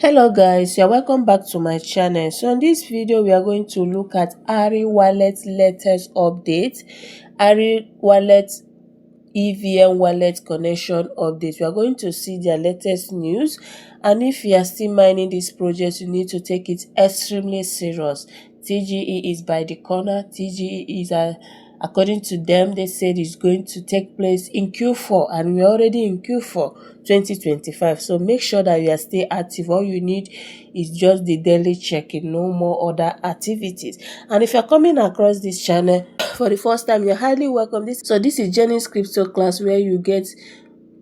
Hello guys, you're welcome back to my channel. So in this video we are going to look at Ari Wallet latest update, Ari Wallet EVM wallet connection update. We are going to see their latest news, and if you are still mining this project, you need to take it extremely serious. TGE is by the corner. TGE is according to them, they said it's going to take place in Q4, and we're already in Q4 2025. So make sure that you are still active. All you need is just the daily check-in, no more other activities. And if you're coming across this channel for the first time, you're highly welcome. This is Jennyscryptoclass, where you get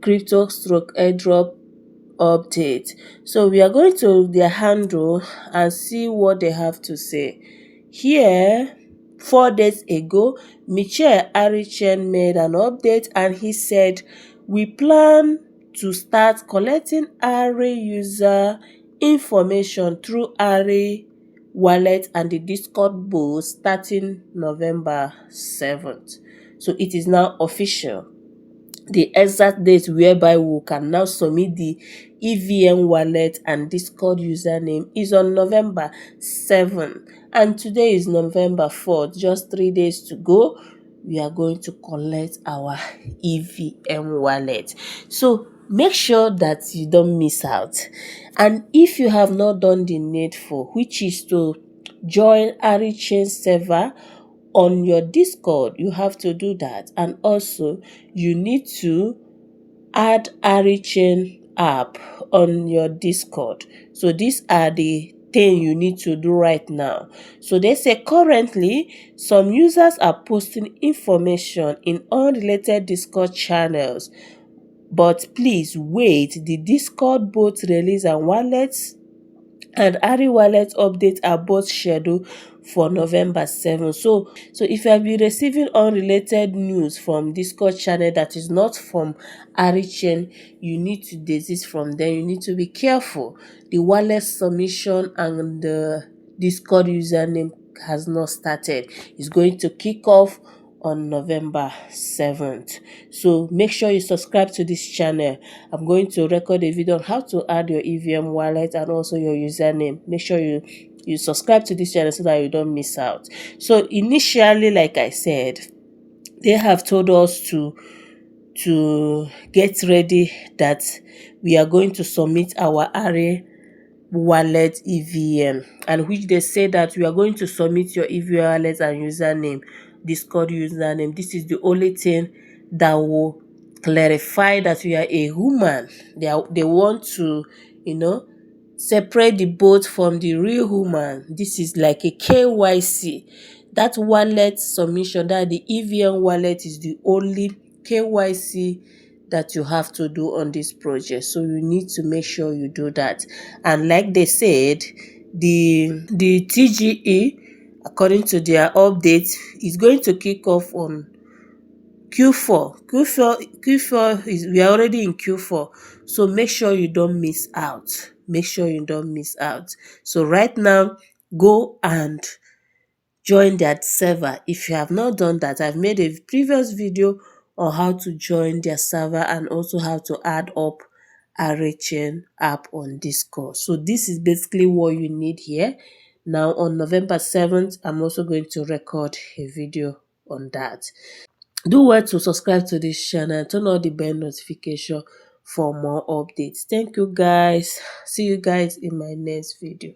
crypto stroke airdrop update. So we are going to their handle and see what they have to say. Here, 4 days ago, Michel Ari Chain made an update, and he said, we plan to start collecting Ari user information through Ari Wallet and the Discord bot starting November 7th. So it is now official. The exact date whereby we can now submit the EVM wallet and Discord username is on November 7th, and today is November 4th, just 3 days to go. We are going to collect our EVM wallet. So make sure that you don't miss out. And if you have not done the needful, which is to join Ari Chain server on your Discord, you have to do that. And also you need to add Ari Chain app on your Discord. So these are the thing you need to do right now. So they say currently some users are posting information in unrelated Discord channels, but please wait. The Discord bot release and wallets and Ari Wallet updates are both scheduled for November 7th. So if you have been receiving unrelated news from Discord channel that is not from Ari Chain, you need to desist from them. You need to be careful. The wallet submission and the Discord username has not started. It's going to kick off on November 7th. So make sure you subscribe to this channel. I'm going to record a video on how to add your EVM wallet and also your username. Make sure you subscribe to this channel so that you don't miss out. So initially, like I said, they have told us to get ready, that we are going to submit our Ari Wallet EVM, and which they say that we are going to submit your EVM wallet and username, Discord username. This is the only thing that will clarify that we are a human. They want to, separate the bot from the real human. This is like a KYC. That wallet submission, that the EVM wallet is the only KYC that you have to do on this project. So you need to make sure you do that. And like they said, the TGE, according to their update, is going to kick off on Q4. Q4 is, we are already in Q4. So make sure you don't miss out. Make sure you don't miss out. So right now, go and join that server. If you have not done that, I've made a previous video on how to join their server and also how to add up AriChain app on Discord. So this is basically what you need here. Now on November 7th, I'm also going to record a video on that. Do well to subscribe to this channel and turn on the bell notification for more updates. Thank you guys. See you guys in my next video.